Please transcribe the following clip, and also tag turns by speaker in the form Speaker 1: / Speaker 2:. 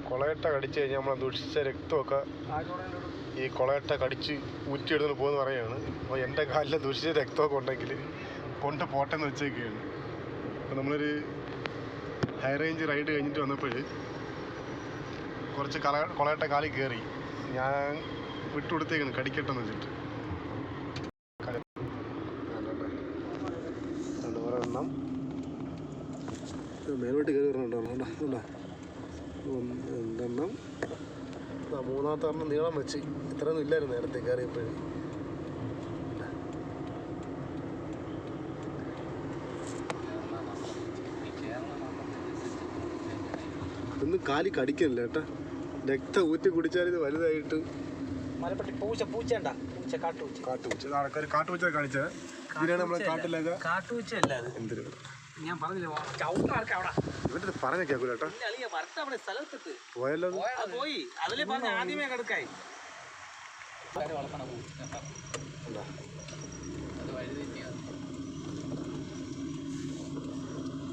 Speaker 1: കൊളയട്ട കടിച്ചു കഴിഞ്ഞാൽ നമ്മളെ ദുഷിച്ച രക്തമൊക്കെ ഈ കൊളയട്ട കടിച്ച് ഊറ്റിയെടുത്ത് പോകുമെന്ന് പറയുകയാണ്. അപ്പോൾ എൻ്റെ കാലിൽ ദുഷിച്ച രക്തമൊക്കെ ഉണ്ടെങ്കിൽ കൊണ്ട് പോട്ടെന്ന് വെച്ചേക്കുകയാണ്. അപ്പോൾ നമ്മളൊരു ഹൈ റേഞ്ച് റൈഡ് കഴിഞ്ഞിട്ട് വന്നപ്പോൾ കുറച്ച് കൊളയട്ട കാലിൽ കയറി. ഞാൻ വിട്ടുകൊടുത്തേക്കാണ് കടിക്കട്ടെന്ന് വെച്ചിട്ട്. ഒരെണ്ണം മേലോട്ട് കയറി വരണുണ്ടോ? രണ്ടെണ്ണം. മൂന്നാമത്തെ ഒരെണ്ണം നീളം വെച്ച്. ഇത്രയൊന്നും ഇല്ലായിരുന്നു നേരത്തെ കയറിയപ്പോഴും. ഇതൊന്നും കാലി കടിക്കണില്ല കേട്ടാ. രക്തം ഊറ്റി കുടിച്ചാൽ ഇത് വലുതായിട്ട് കാട്ടുപൂച്ച ആൾക്കാർ കാട്ടുപൂച്ച കാണിച്ചത്. ഇതിനാണ് നമ്മളെ കാട്ടിലൊക്കെ
Speaker 2: കാട്ടുപൂച്ചയല്ല
Speaker 1: എന്തിനു
Speaker 2: ഞാൻ പറഞ്ഞില്ലേ
Speaker 1: ഇവന്റെ പറഞ്ഞ കേൾക്കൂലേട്ടാ. പോയല്ലോ
Speaker 2: പോയി അതിലെ പറഞ്ഞ ആദ്യമേ കിടക്കായി.
Speaker 3: വളർത്തണ